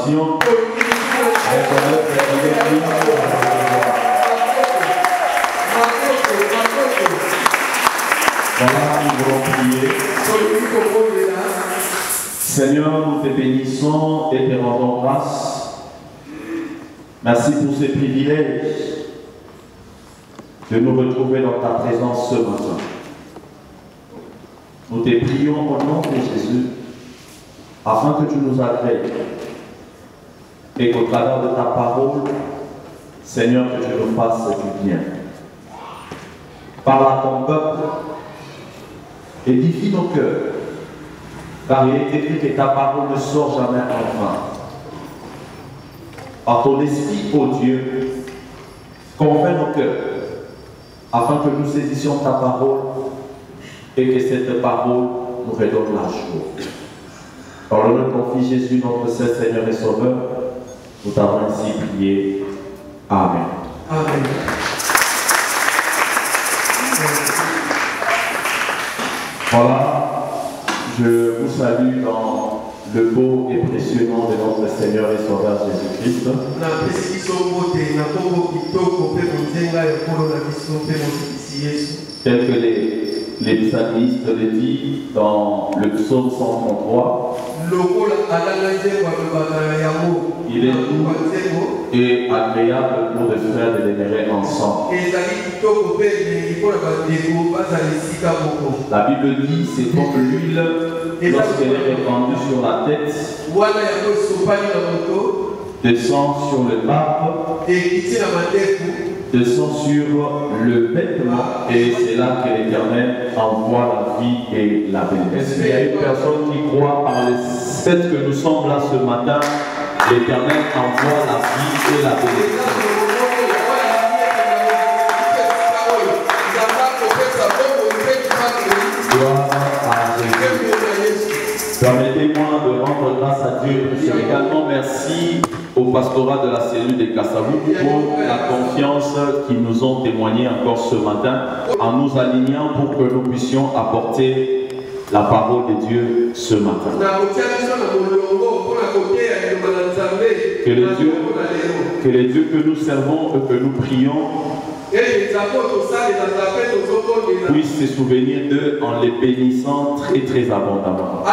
adoration. Voilà, nous voulons prier. Seigneur, nous te bénissons et te rendons grâce. Merci pour ces privilèges de nous retrouver dans ta présence ce matin. Nous te prions au nom de Jésus, afin que tu nous agrées et qu'au travers de ta parole, Seigneur, que tu nous fasses du bien. Parle à ton peuple, édifie nos cœurs, car il est écrit que ta parole ne sort jamais en vain. Par ton esprit, ô Dieu, convainc nos cœurs, afin que nous saisissions ta parole et que cette parole nous redonne la joie. Par le nom de ton Fils Jésus, notre Saint Seigneur et Sauveur, nous t'avons ainsi prié. Amen. Amen. Voilà, je vous salue dans le beau et précieux nom de notre Seigneur et Sauveur Jésus-Christ. Tel que les psalmistes le disent dans le psaume 133, il est doux et agréable pour les frères de demeurer ensemble. La Bible dit c'est comme l'huile lorsqu'elle est répandue sur la tête, descend sur le barbe, descend sur le vêtement, et c'est là que l'Éternel envoie la vie et la bénédiction. Il y a une personne qui croit par le fait que nous sommes là ce matin, l'Éternel envoie la vie et la bénédiction. Permettez-moi de rendre grâce à Dieu. Également merci au pastorat de la cellule de Kassavou pour la confiance qu'ils nous ont témoigné encore ce matin en nous alignant pour que nous puissions apporter la parole de Dieu ce matin. Que les dieux que nous servons et que nous prions puissent se souvenir d'eux en les bénissant très très abondamment.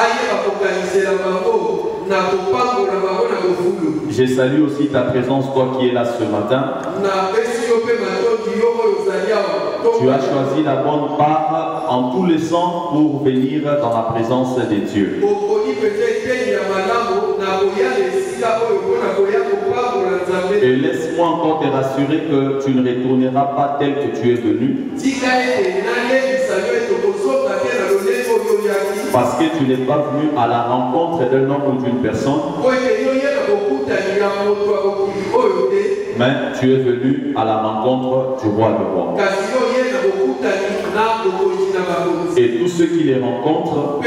Je salue aussi ta présence, toi qui es là ce matin. Tu as choisi la bonne part en tous les sens pour venir dans la présence des dieux. Et laisse-moi encore te rassurer que tu ne retourneras pas tel que tu es venu. Parce que tu n'es pas venu à la rencontre d'un homme ou d'une personne. Mais tu es venu à la rencontre du roi des rois. Et tous ceux qui les rencontrent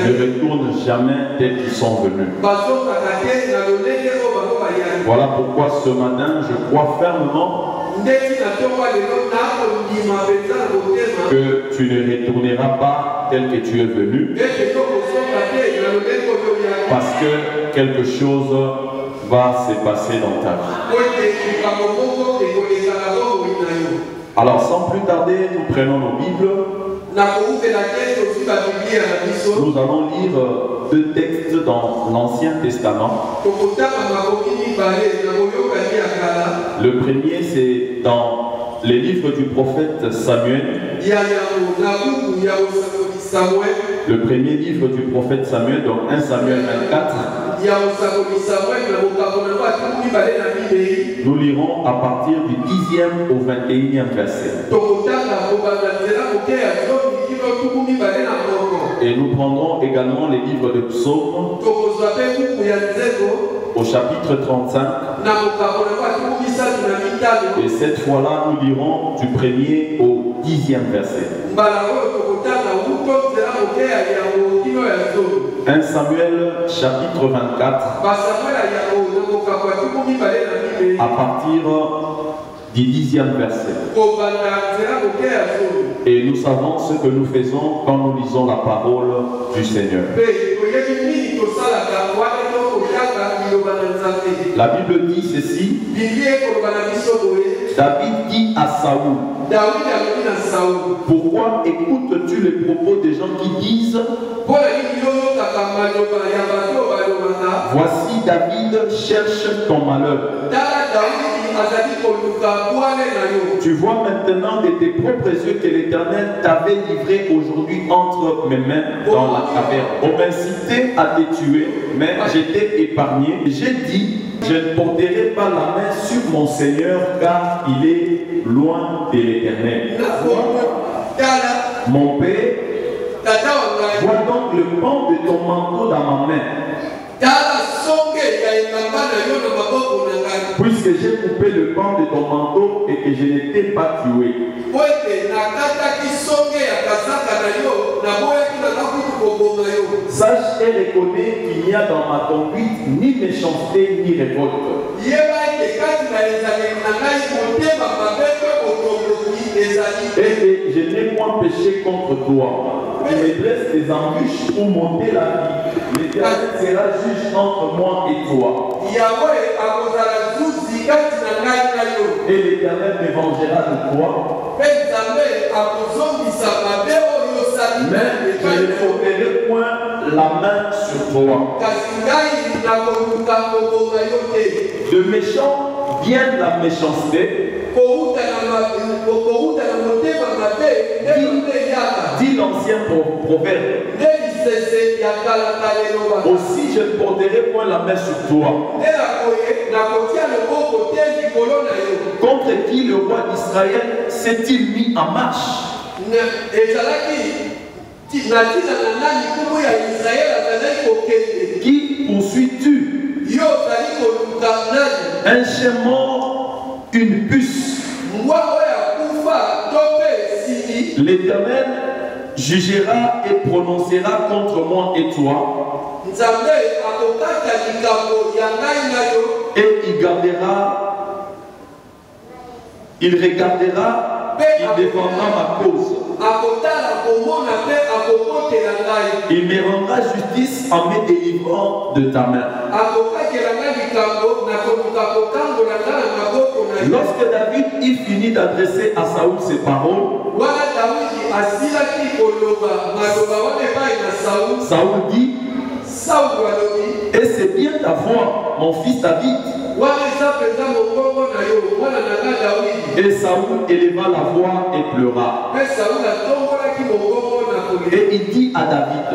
ne retournent jamais tels qu'ils sont venus. Voilà pourquoi ce matin, je crois fermement que tu ne retourneras pas tel que tu es venu, parce que quelque chose va se passer dans ta vie. Alors sans plus tarder, nous prenons nos Bibles. Nous allons lire deux textes dans l'Ancien Testament. Le premier, c'est dans les livres du prophète Samuel. Le premier livre du prophète Samuel, donc 1 Samuel 24. Nous lirons à partir du 10e au 21e verset. Et nous prendrons également les livres de psaumes au chapitre 35. Et cette fois-là, nous lirons du 1er au 10e verset. 1 Samuel chapitre 24 à partir du 10e verset. Et nous savons ce que nous faisons quand nous lisons la parole du Seigneur. La Bible dit ceci. David dit à Saoul, pourquoi écoutes-tu les propos des gens qui disent, voici David cherche ton malheur. Tu vois maintenant de tes propres yeux que l'Éternel t'avait livré aujourd'hui entre mes mains dans la caverne. On m'incitait à te tuer, mais j'étais épargné. J'ai dit, je ne porterai pas la main sur mon Seigneur, car il est loin de l'Éternel. Mon Père, vois donc le pan de ton manteau dans ma main. Puisque j'ai coupé le pan de ton manteau et que je ne t'ai pas tué. Sache et reconnais qu'il n'y a dans ma conduite ni méchanceté ni révolte. Et que je n'ai point péché contre toi. Tu me dresses des embûches pour monter la vie. L'Éternel sera juge entre moi et toi. Et l'Éternel me vengera de toi. Mais je ne porterai point la main sur toi. De méchant vient la méchanceté. Dit l'ancien proverbe. Aussi je ne porterai point la main sur toi. Contre qui le roi d'Israël s'est-il mis en marche? Qui poursuis-tu? Un chien mort, une puce. L'Éternel jugera et prononcera contre moi et toi. Et il regardera, il défendra ma cause. Il me rendra justice en me délivrant de ta main. Lorsque David y finit d'adresser à Saoul ces paroles, Saoul dit, et c'est bien ta voix, mon fils David. Et Saoul éleva la voix et pleura. Et il dit à David,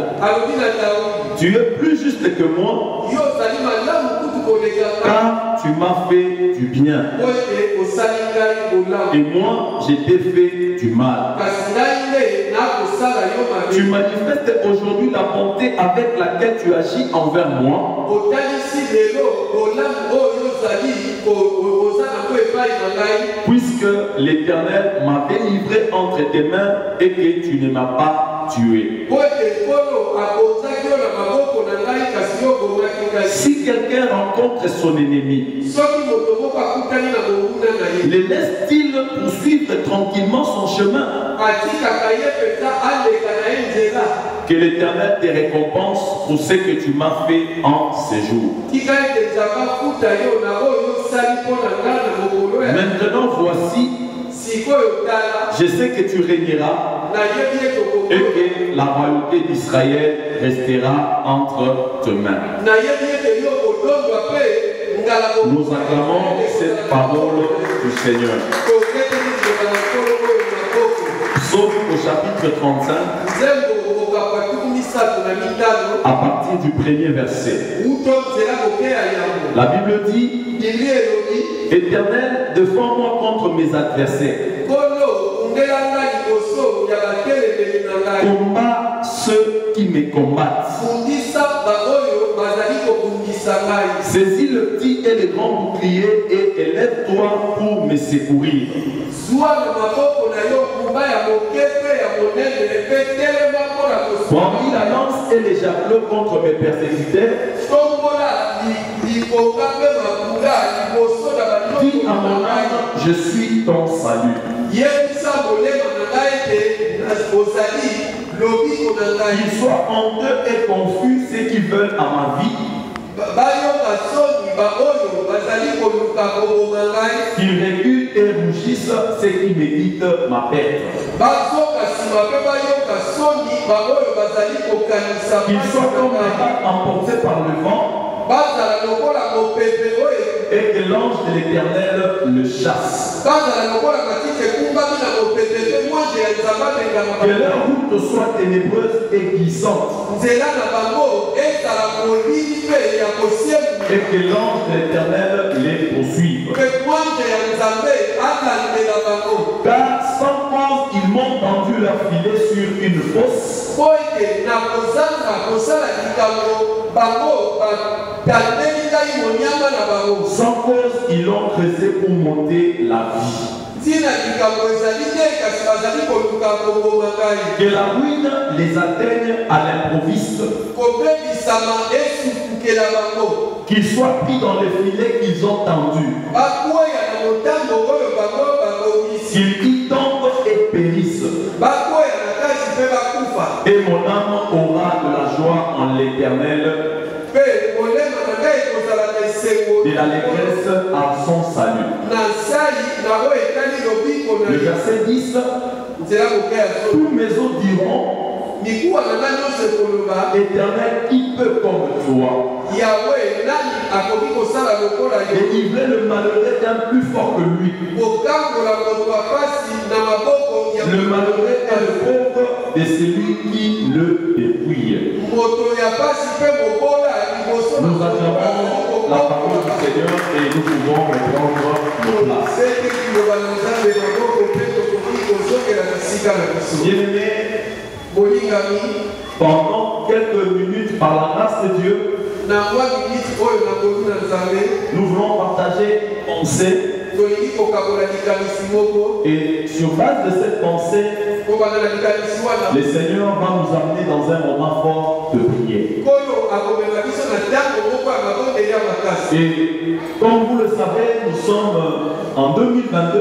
tu es plus juste que moi, car tu m'as fait du bien. Et moi, je t'ai fait du mal. Tu manifestes aujourd'hui la bonté avec laquelle tu agis envers moi. Puisque l'Éternel m'avait livré entre tes mains et que tu ne m'as pas tué. Si quelqu'un rencontre son ennemi, le laisse-t-il poursuivre tranquillement son chemin? Que l'Éternel te récompense pour ce que tu m'as fait en ces jours. Maintenant voici, je sais que tu régneras et que la royauté d'Israël restera entre tes mains. Nous acclamons cette parole du Seigneur. Psaume au chapitre 35, à partir du premier verset. La Bible dit, Éternel, défends-moi contre mes adversaires. Combat ceux qui me combattent. Saisis le petit et le grand bouclier et élève-toi pour me secourir. Brandis la lance et les javelots contre mes persécuteurs. Dis à mon âme, je suis ton salut. Qu'ils soient honteux et confus ceux qui veulent à ma vie. Qu'ils reculent et rougissent ceux qui méditent ma perte. Qu'ils soient comme les vagues emportés par le vent et que l'ange de l'Éternel le chasse. Que leur route soit ténébreuse et glissante. Et que l'ange de l'Éternel les poursuive. Car sans cause, ils m'ont tendu leur filet sur une fosse. Sans cause, ils l'ont creusé pour monter la vie. Que la ruine les atteigne à l'improviste. Qu'ils soient pris dans les filets qu'ils ont tendus. Qu'ils y tombent et périssent. Et mon âme aura de la joie en l'Éternel, de l'allégresse à son salut. Le verset 10, tous mes os diront, Éternel, qui peut comme toi? Délivrer le malheureux d'un plus fort que lui. Le malheureux est le pauvre de celui qui le dépouille. Nous acclamons la parole du Seigneur et nous pouvons reprendre nos places. Bien-aimés, pendant quelques minutes, par la grâce de Dieu, nous voulons partager une pensée. Et sur base de cette pensée, le Seigneur va nous amener dans un moment fort de prière. Et comme vous le savez, nous sommes en 2022.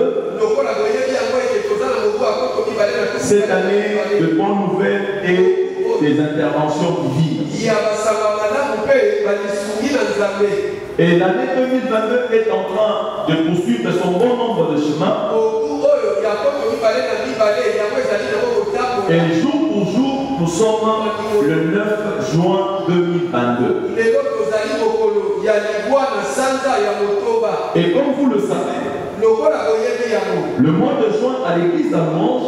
Cette année de bonnes nouvelles et des interventions divines. Et l'année 2022 est en train de poursuivre son bon nombre de chemins. Et jour pour jour, nous sommes le 9 juin 2022. Et comme vous le savez, le mois de juin à l'église d'Almanche,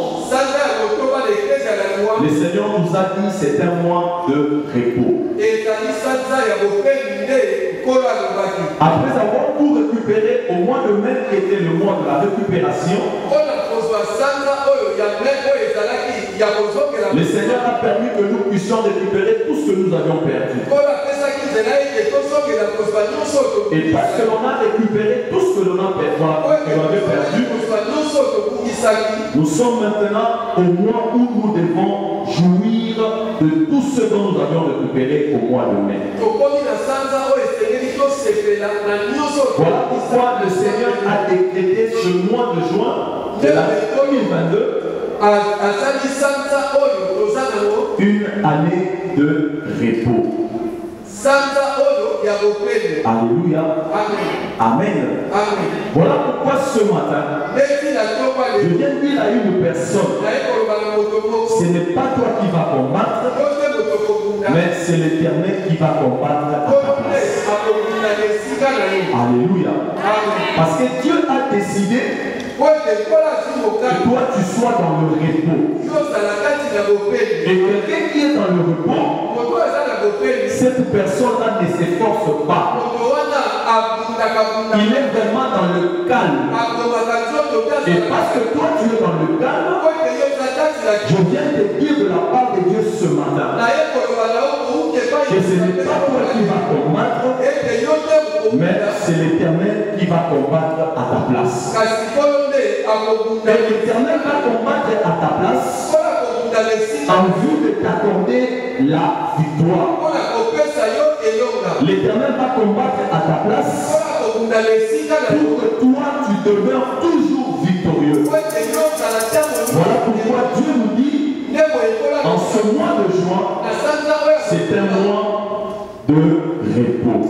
le Seigneur nous a dit c'est un mois de repos. Après avoir tout récupéré au mois de mai qui était le mois de la récupération, le Seigneur a permis que nous puissions récupérer tout ce que nous avions perdu. Et parce que l'on a récupéré tout ce que l'on avait perdu, nous sommes maintenant au mois où nous devons jouir de tout ce dont nous avions récupéré au mois de mai. Voilà pourquoi le Seigneur a décrété ce mois de juin de l'année 2022 une année de repos. Alléluia. Amen. Voilà pourquoi ce matin, je viens dire à une personne, ce n'est pas toi qui vas combattre, mais c'est l'Éternel qui va combattre à ta place. Alléluia. Parce que Dieu a décidé que toi tu sois dans le repos. Et quelqu'un qui est dans le repos, cette personne-là ne s'efforce pas. Il est vraiment dans le calme. Et parce que toi tu es dans le calme, je viens te dire de la part de Dieu ce matin que ce n'est pas toi qui vas combattre, mais c'est l'Éternel qui va combattre à ta place. Et l'Éternel va combattre à ta place en vue de t'accorder la victoire. L'Éternel va combattre à ta place pour que toi tu demeures toujours victorieux. Voilà pourquoi Dieu nous dit en ce mois de juin, c'est un mois de repos.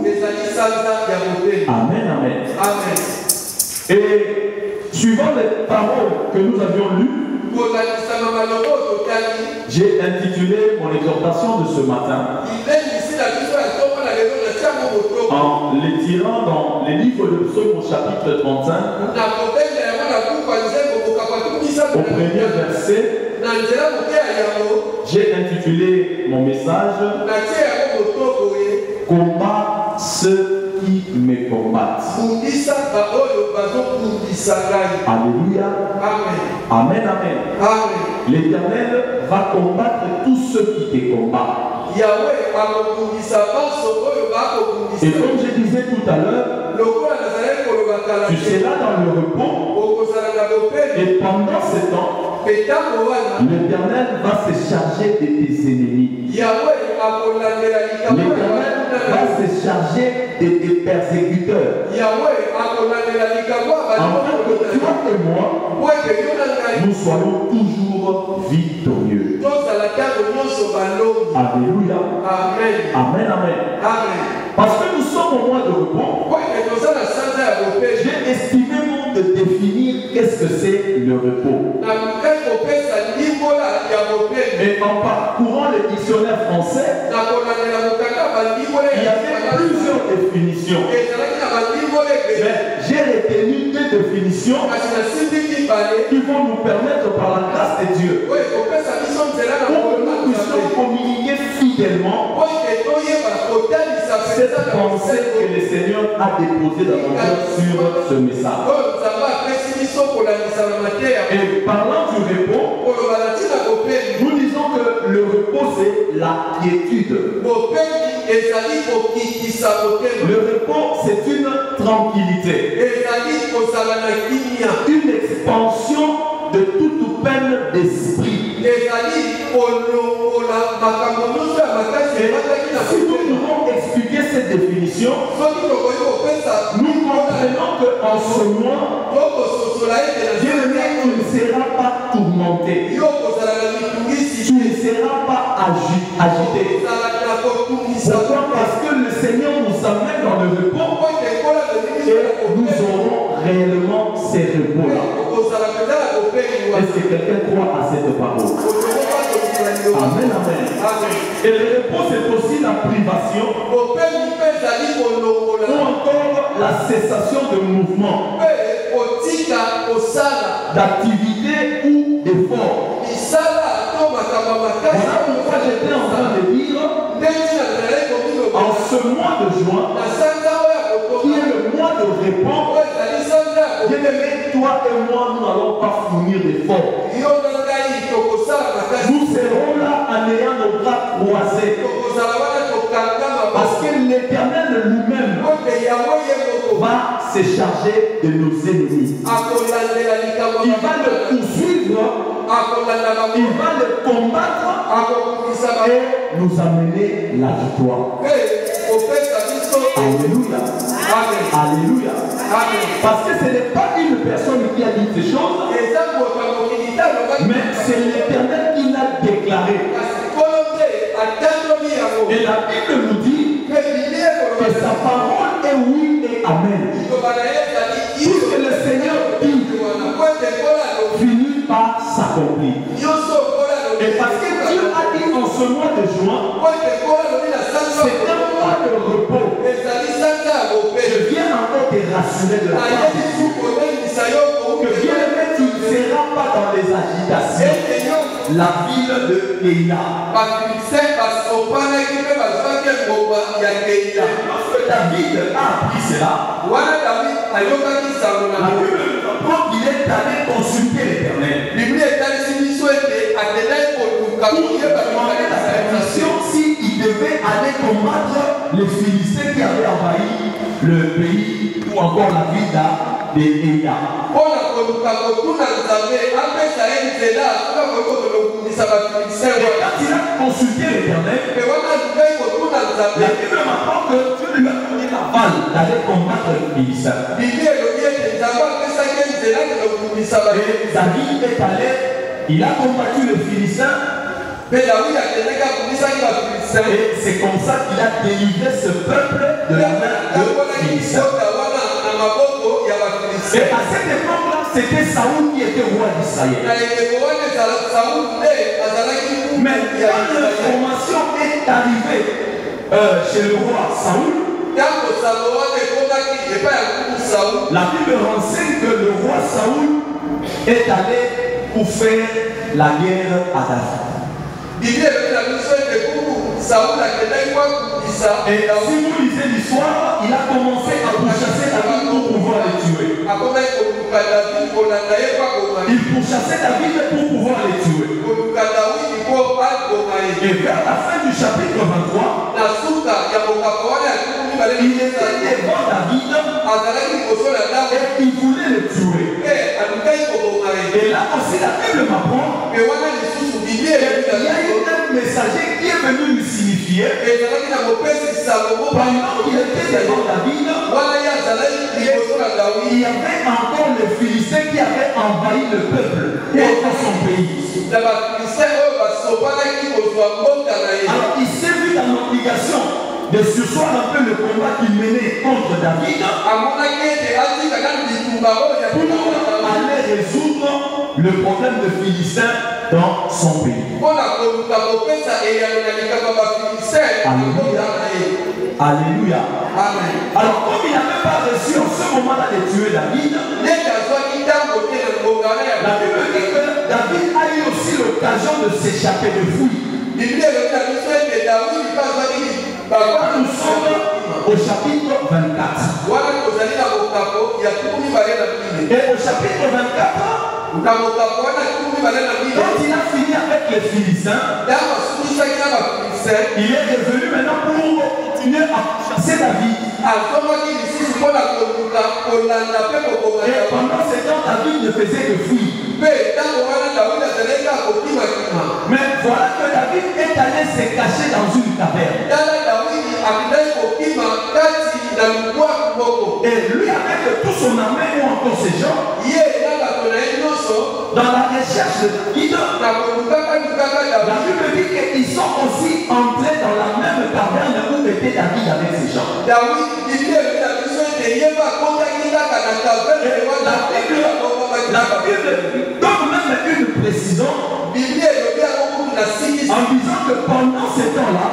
Amen, amen. Amen. Et suivant les paroles que nous avions lues, j'ai intitulé mon exhortation de ce matin en les tirant dans les livres de Psaume au chapitre 35, au premier verset. J'ai intitulé mon message Combat ceux qui me combattent. Alléluia. Amen, amen. L'Éternel va combattre tous ceux qui te combattent. Et comme je disais tout à l'heure, tu seras dans le repos et pendant ce temps, l'Éternel va se charger de tes ennemis. L'Éternel va se charger de tes persécuteurs. Afin que toi et moi, nous soyons toujours victorieux. Alléluia. Amen, amen. Parce que nous sommes au mois de repos, j'ai estimé de définir qu'est-ce que c'est le repos. Et en parcourant le dictionnaire français, il y avait plusieurs définitions. Mais j'ai retenu deux définitions qui vont nous permettre par la grâce de Dieu pour que nous puissions communiquer fidèlement cette pensée que le Seigneur a déposée dans mon cœur sur ce message. Et parlant du repos, nous disons que le repos c'est la quiétude. Le repos c'est une tranquillité, une expansion de toute peine d'esprit. Si nous pouvons expliquer cette définition, nous comprenons qu'en ce mois, Dieu-aimé, tu ne seras pas tourmenté. Tu ne seras pas agité. Pourquoi? Parce que le Seigneur nous amène dans le repos et nous aurons réellement ces repos-là. Est-ce que quelqu'un croit à cette parole? Amen, amen. Et le repos, c'est aussi la privation ou encore la cessation de mouvement, d'activité ou d'effort. Voilà pourquoi j'étais en train de dire, en ce mois de juin, qui est le mois de repos, bien-aimé, toi et moi, nous n'allons pas fournir d'efforts. Nous serons là en ayant nos bras croisés. Parce que l'Éternel lui-même va se charger de nos ennemis. Il va le poursuivre, il va le combattre et nous amener la victoire. Alléluia. Alléluia. Parce que ce n'est pas une personne qui a dit ces choses, mais c'est l'Éternel qui l'a déclaré. Et la Bible nous dit que sa parole est oui et amen. Tout ce que le Seigneur dit finit par s'accomplir. Et parce que Dieu a dit en ce mois de juin, c'est un mois de repos. Je viens encore te rassurer de la part de Dieu. Que bien aimé, tu ne seras pas dans les agitations. La ville de Keïla. Parce que David a appris cela. La Bible apprend qu'il est allé consulter l'Éternel. S'il devait aller combattre les Philistins qui avaient envahi le pays ou encore la ville d'Eïla. Et quand il a consulté l'Éternel, la Bible m'apprend que Dieu lui a donné la balle d'aller combattre les Philistins. Et David est allé, il a combattu les Philistins. Et c'est comme ça qu'il a délivré ce peuple de la main de Philistins. Et à cette époque-là, c'était Saoul qui était roi d'Israël. Mais quand l'information est arrivée chez le roi Saoul, la Bible renseigne que le roi Saoul est allé pour faire la guerre à David. Et si vous lisez l'histoire, il a commencé à pourchasser David pour pouvoir le tuer. Il pourchassait David pour pouvoir le tuer. Et vers la fin du chapitre 23, il était devant David et il voulait le tuer. Et là aussi la Bible m'apprend qu'il y a eu un messager qui est venu lui signifier pendant qu'il était devant David, il y avait encore les Philistins qui avaient envahi le peuple et dans son pays. Alors il s'est vu dans l'obligation de sursoir un peu le combat qu'il menait contre David pour aller résoudre le problème de Philistins dans son pays. Alléluia. Alléluia. Amen. Alors comme il n'avait pas reçu en ce moment-là de tuer David, la Bible dit que David a eu aussi l'occasion de s'échapper de fouille. Nous sommes au chapitre 24. Et au chapitre 24, quand il a fini avec les Philistins, il est revenu maintenant pour continuer à chasser David. Et pendant ce temps, David ne faisait que fuir. Mais voilà que David est allé se cacher dans une caverne. Et lui, avec tout son armée ou encore ses gens, dans la recherche de David, la Bible dit qu'ils sont aussi entrés dans la même caverne où était David avec ses gens. La Bible donne même une précision en disant que pendant ce temps-là,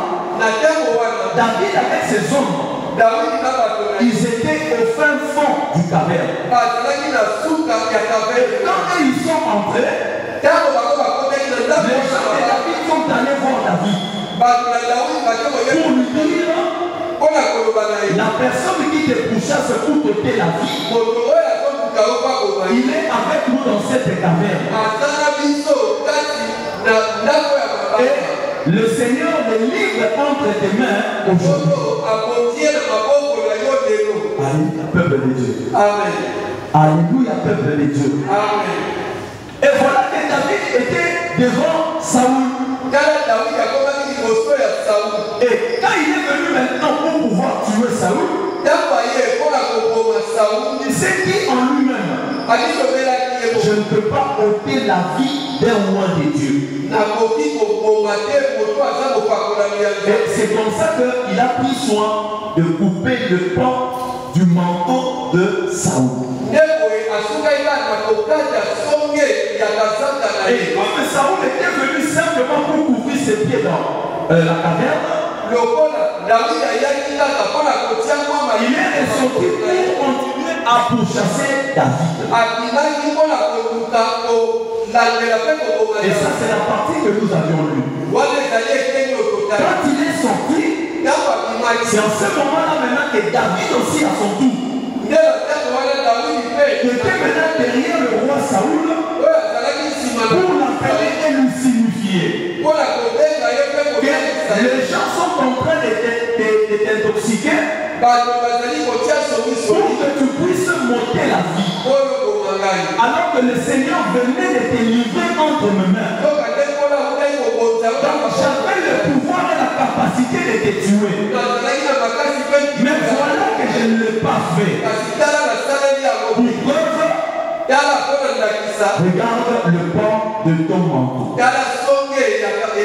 David avec ses hommes, ils étaient au fin fond du caverne. Et quand ils sont entrés, les gens de David sont allés voir David pour lui dire la personne qui te pourchasse pour t'ôter la vie, il est avec nous dans cette caverne. Et le Seigneur les livre entre tes mains aujourd'hui. Alléluia, peuple de Dieu. Amen. Alléluia, peuple de Dieu. Amen. Et voilà que David était devant Saoul. Et quand il est venu maintenant pour pouvoir tuer Saoul, il s'est dit en lui-même, je ne peux pas ôter la vie d'un roi de Dieu. Et c'est comme ça qu'il a pris soin de couper le pan du manteau de Saoul. Et comme Saoul était venu simplement pour couvrir ses pieds dans la caverne, il est ressorti pour continuer à pourchasser David. Et ça, c'est la partie que nous avions lue. Quand il est sorti, c'est en ce moment-là maintenant que David aussi à son tour était maintenant derrière le roi Saoul pour l'appeler et lui signifier que les gens sont en train de t'intoxiquer pour que tu puisses monter la vie. Alors que le Seigneur venait de te livrer entre mes mains. Donc j'avais le pouvoir et la capacité de te tuer. Mais voilà que je ne l'ai pas fait. Pour preuve, regarde le port de ton manteau. Et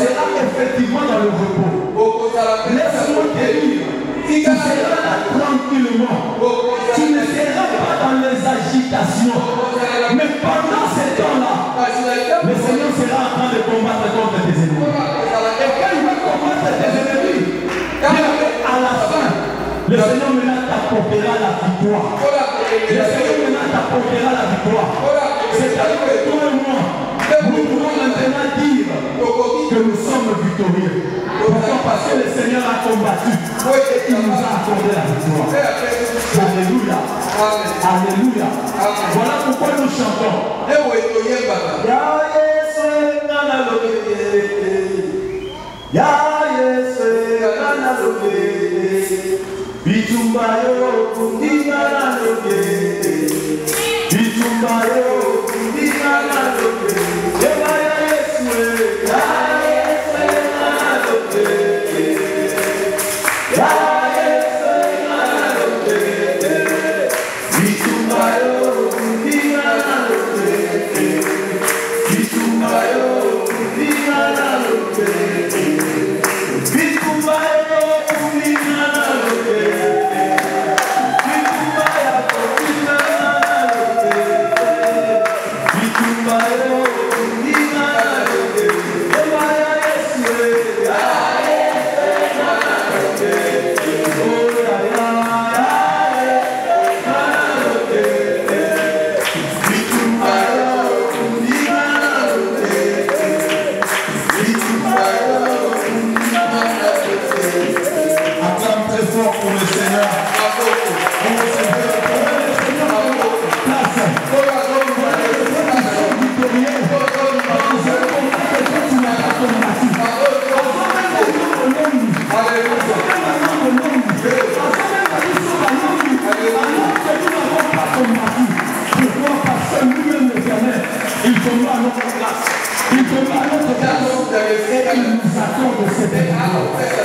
seras effectivement dans le repos. Laisse-moi te dire, tu seras là tranquillement. Tu ne seras pas dans les agitations. Mais pendant ce temps-là, le Seigneur sera en train de combattre contre tes ennemis. Et quand il va combattre tes ennemis, à la fin, le Seigneur maintenant t'apportera la victoire. Le Seigneur maintenant t'apportera la victoire. C'est-à-dire que toi et moi, nous pouvons maintenant dire que nous sommes victorieux. Pourquoi? Parce que le Seigneur a combattu et il nous a accordé la victoire. Alléluia. Alléluia. Voilà pourquoi nous chantons.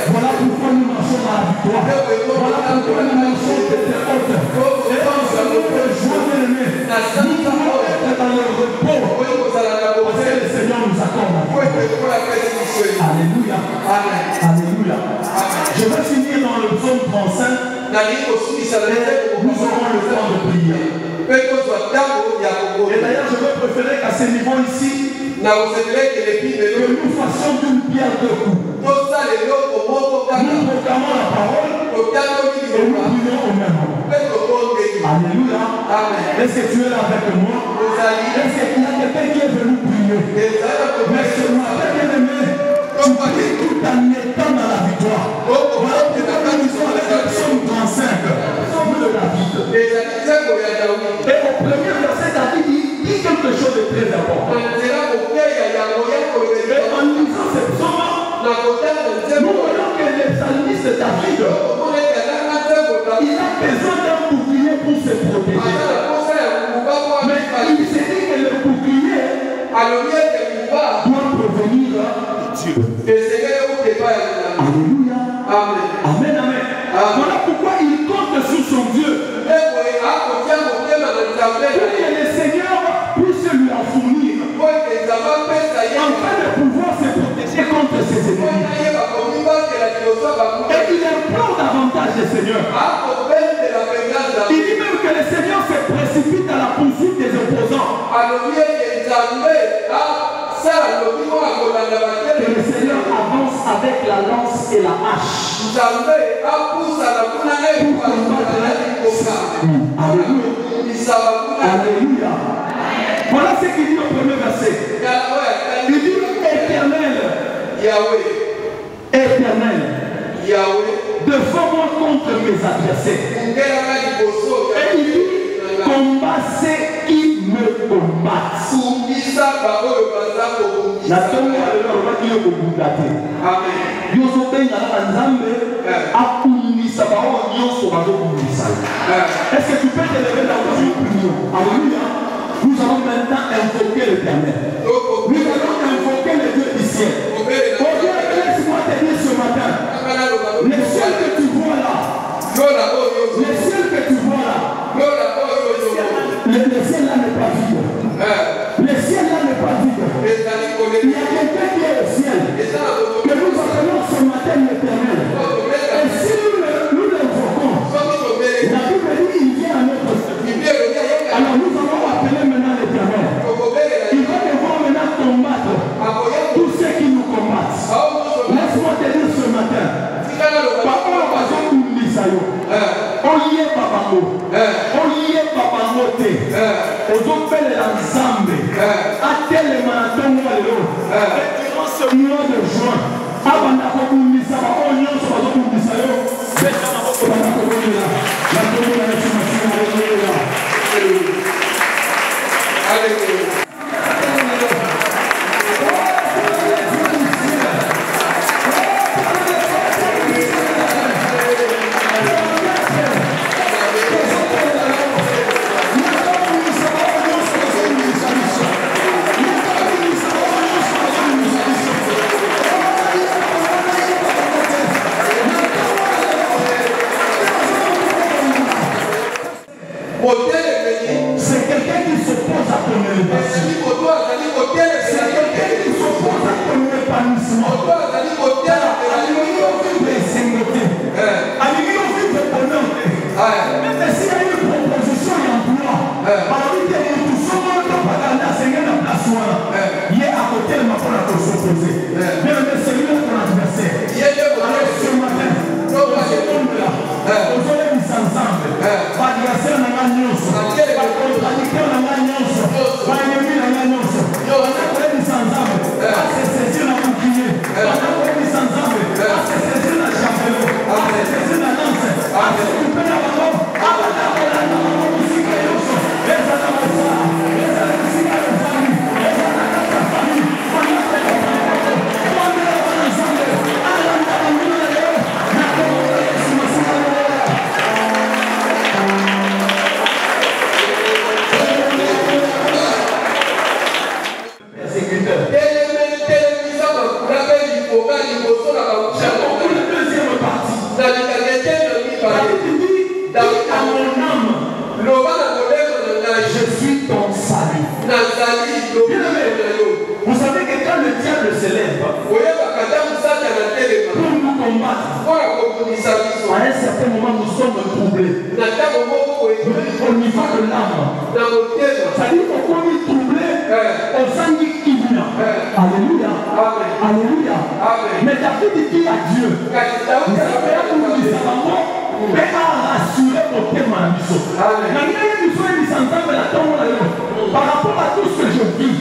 Voilà pourquoi nous marchons dans la victoire. Voilà pourquoi nous marchons de tes hôtes. Et nous allons être dans le repos. Parce que le Seigneur nous accorde. Alléluia. Alléluia. Je vais finir dans le psaume 35. Nous aurons le temps de prier. Et d'ailleurs, je vais préférer qu'à ce niveau ici, que nous fassions d'une pierre deux coups. Nous proclamons la parole et nous prions au même moment. Alléluia. Est-ce que tu es là avec moi? Est-ce qu'il y a quelqu'un qui est venu prier? Mais ce matin, bien-aimé, tu pries tout en étant dans la victoire. Voilà pourquoi nous sommes avec le psaume 35. Psaume de David. Et au premier verset, David dit quelque chose de très important. Et en lisant ce psaume, nous voyons que le psalmiste David, il a besoin d'un bouclier pour se protéger. Mais il s'est dit que le bouclier doit provenir de Dieu. Alléluia. Amen, amen. Voilà pourquoi il compte sur son Dieu. Pour que le Seigneur puisse lui en fournir. Afin de pouvoir se protéger contre ses ennemis. Et il implore davantage le Seigneur. Il dit même que le Seigneur se précipite à la poursuite des opposants. Que le Seigneur avance avec la lance et la hache. Alléluia. Alléluia. Voilà ce qu'il dit au premier verset. Il dit éternel. Yahweh. Éternel. Yahweh. Défends-moi contre mes adversaires. Et il dit combat ceux qui me combattent. La tombe est est-ce que tu peux te lever là où tu pries? Alléluia. Nous allons maintenant invoquer l'Éternel. Nous allons invoquer le Dieu du ciel. Oh Dieu, laisse-moi te dire ce matin, le ciel que tu vois là, le ciel que tu vois là, le ciel là n'est pas vide. Le ciel là n'est pas vide. Il y a quelqu'un qui est au ciel. bango. Oye papa mote. Ozopele la nzambe. Atele marathon lelo. Et durant ce mois de juin, abanda ko bundisa ba onyo so ba bundisa yo. Beta na ko ba ko bundisa. La ko na na masina yo. Alléluia. C'est quelqu'un qui s'oppose à ton élévation. C'est quelqu'un qui s'oppose à ton épanouissement. Même s'il y a une proposition d'emploi, il est à côté de ma femme pour s'opposer. Mais c'est lui ton adversaire. Alors ce matin, nous sommes ensemble. L'adversaire n'a pas de contradicteur n'a pas de l'ennemi n'a pas de on a collé ensemble. À se saisir la bouclier. On a collé ensemble. À se saisir la chapelle. À se saisir la lance. À se couper la ballon. À la musique et l'autre. Et ça n'a pas ça. Et ça n'a pas ça. Et ça n'a pas sa famille. On a fait la famille. On a fait ensemble. À la je suis ton salut. Vous savez que quand le diable se lève pour nous combattre, à un certain moment nous sommes troublés au niveau de l'âme. C'est-à-dire qu'on est troublé au sein qui vient. Alléluia. Alléluia. Mais David dit à Dieu, vous savez, mais à rassurer mon thème à la mission. Par rapport à tout ce que je vis,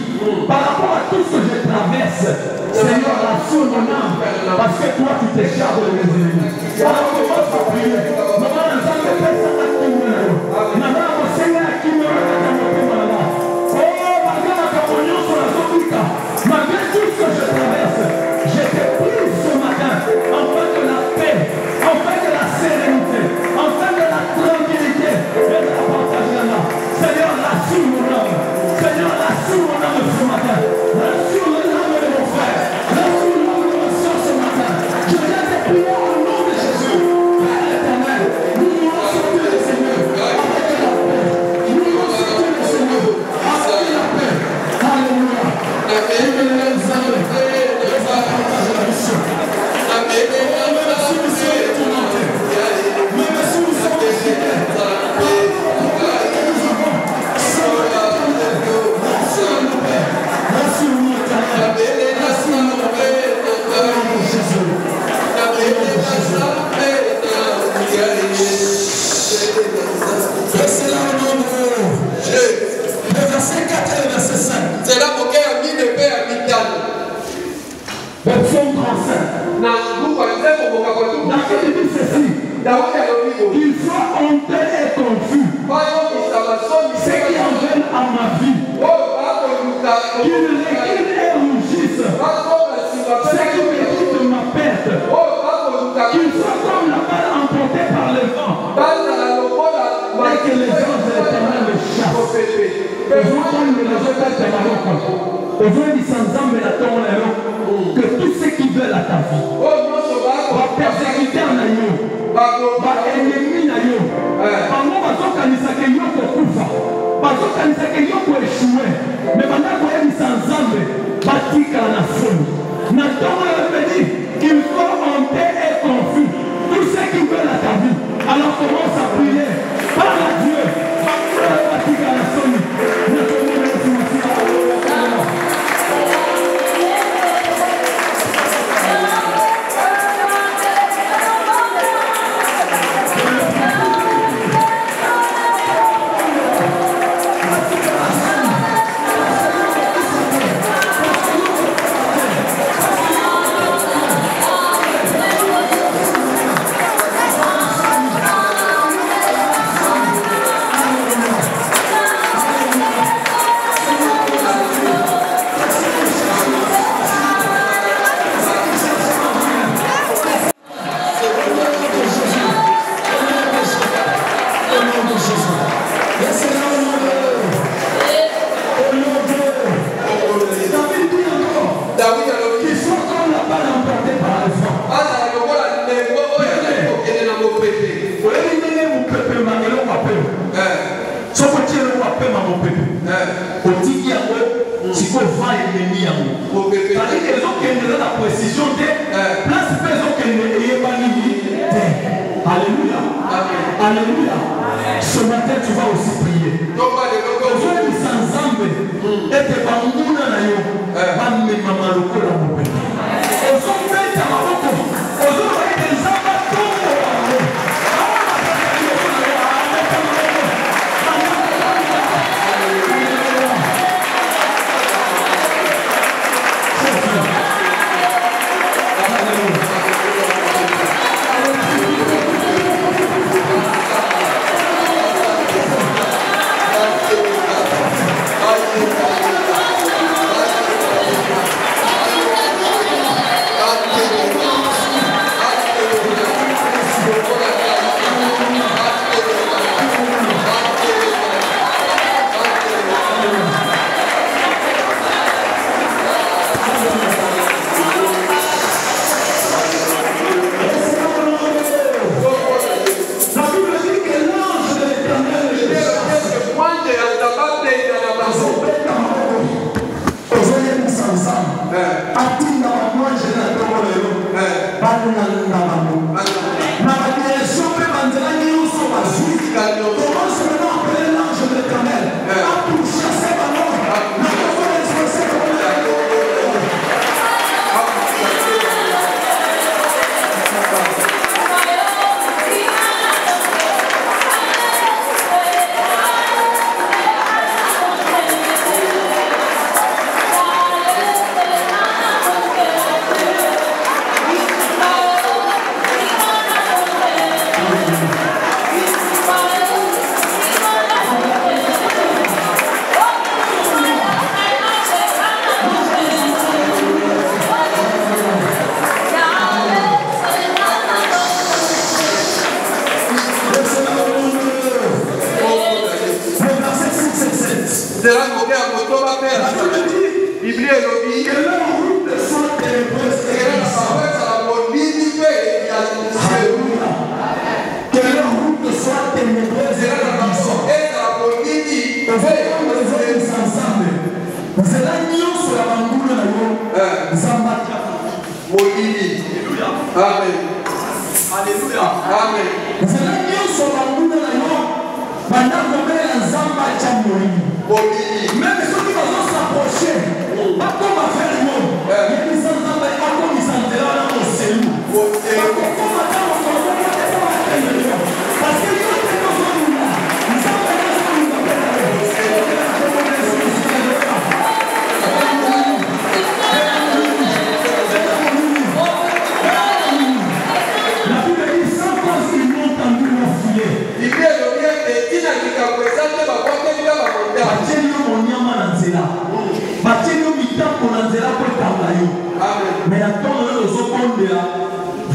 par rapport à tout ce que je traverse, Seigneur, rassure mon âme, parce que toi tu t'échappes de mes ennemis. Alors commence à prier. Maman, nous avons fait ça à qui nous avons. Maman, on sait à qui nous avons. Oh, malgré ma communion sur la Zofica, malgré tout ce que je traverse, j'étais pris ce matin en fait de la paix, en fait de la sérénité, en fait de la tranquillité et de la partage là. Seigneur, rassure mon âme. Seigneur, rassure mon âme ce matin. Rassure l'âme de mon frère. Rassure l'âme de ma soeur ce matin. Je viens te prier au nom de Jésus. Père éternel, nous voulons sortir le Seigneur avec la paix. Nous voulons sortir le Seigneur avec la paix. Alléluia. Amen. C'est là pour qu'elle a mis le père à mi-temps. Verset 35. David dit ceci. Qu'il soit honteux et confus. Ceux qui en veulent à ma vie. Qu'il recule et rougisse. Ceux qui méditent de ma perte. Qu'il soit comme la balle emportée par le vent. Et que les anges de l'Éternel le chassent. Que tous ceux qui veulent à ta vie va persécuter en aïe, va ennemi naïe, pendant bazokanisa que yoko kufa, bazokanisa que yoko échoué, mais pendant qu'on est sans zambe, batika la folie. Nathan avait dit qu'il faut honter et confus tous ceux qui veulent à ta vie. Alors commence à prier, parle à Dieu, batika la folie. précision de place faisant qu'elle n'est pas liée. Alléluia. Alléluia. Ce matin, tu vas aussi prier. Aujourd'hui, sans zambe, et te banguna na yo, bamme mama lokola mopé. Ozopeta maboko, ozopeta nzamba tongo bango.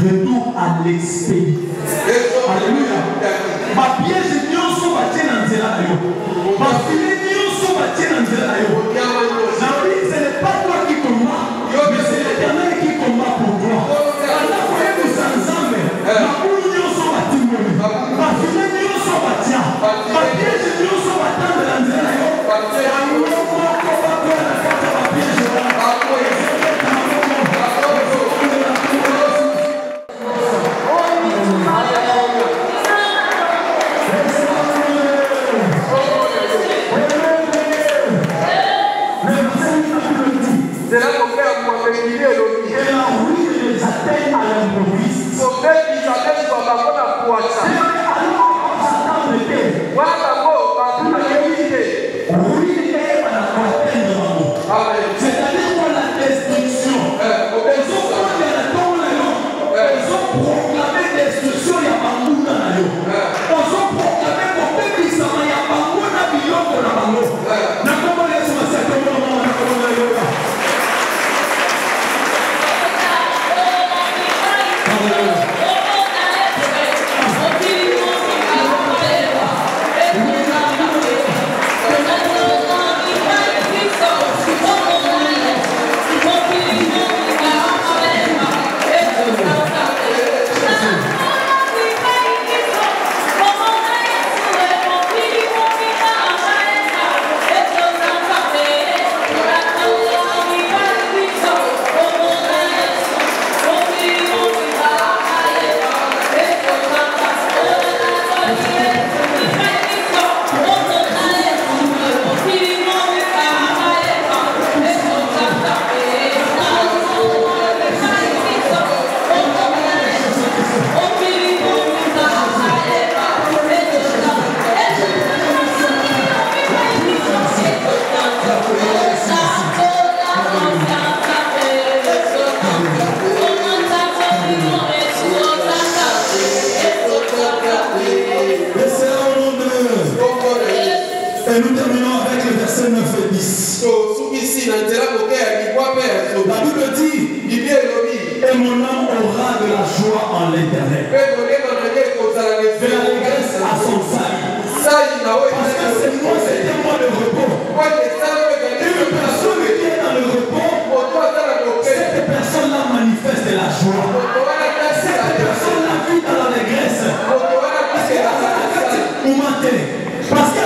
Retour à l'expédition. Alléluia. Ma piège n'y sont pas dans zéro. Ma filet n'y sont pas dans zéro. La vie, ce n'est pas toi qui combats, mais c'est l'Éternel qui combat pour toi. Alors, vous êtes ensemble. Ma boule n'y sont pas timorés. Ma filet n'y sont pas tiens. Ma piège n'y sont pas dans zéro. Hallelujah. Et nous terminons avec le verset 9 et 10. La Bible dit, et mon âme aura de la joie en l'Éternel, de l'allégresse à son salut. Parce que c'est moi, c'était moi le repos. Une personne qui est dans le repos, cette personne-là manifeste la joie. Cette personne-là vit dans l'allégresse. Parce que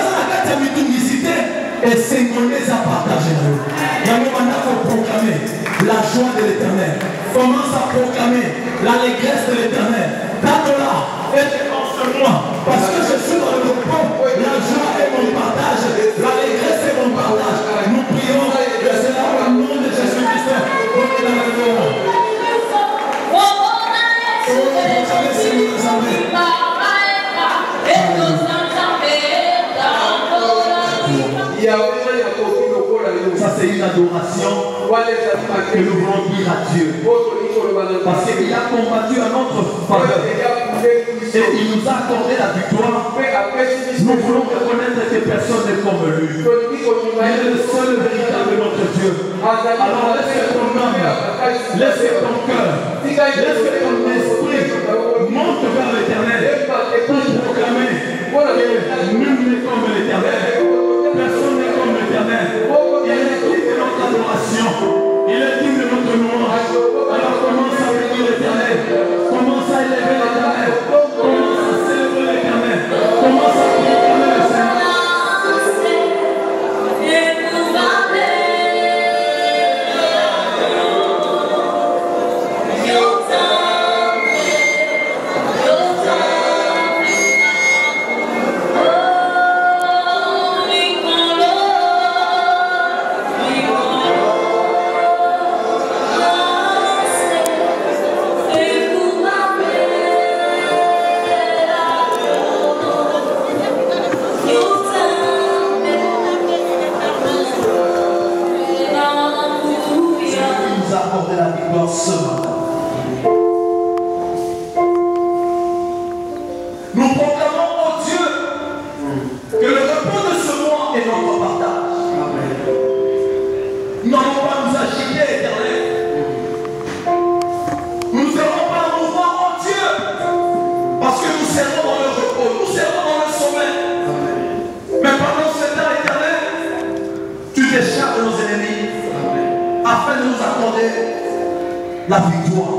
et c'est qu'on les a partagés. Il y a un moment pour proclamer la joie de l'Éternel. Commence à proclamer l'allégresse de l'Éternel. T'as-toi et en ce mois. Parce que je suis dans le repos. La joie est mon partage. L'allégresse est mon partage. Nous prions que c'est là au nom de Jésus-Christ. Ça c'est une adoration que nous voulons dire à Dieu. Parce qu'il a combattu à notre faveur. Et il nous a accordé la victoire. Nous voulons reconnaître que personne n'est comme lui. Il est le seul véritable notre Dieu. Alors laisse ton âme, laisse ton cœur, laisse ton esprit monte vers l'Éternel pour proclamer que nul n'est comme l'Éternel. Personne n'est comme l'Éternel. Il est digne de notre adoration. Il est digne de notre louange. Alors commence à bénir l'Éternel. Commence à élever l'Éternel. Commence à célébrer l'Éternel. Commence à proclamer le Seigneur. Nous proclamons au Dieu que le repos de ce mois est notre partage. Nous n'allons pas nous agiter, Éternel. Nous ne serons pas en mouvement au Dieu. Parce que nous serons dans le repos, nous serons dans le sommeil. Mais pendant ce temps, Éternel, tu t'échappes de nos ennemis afin de nous accorder la victoire.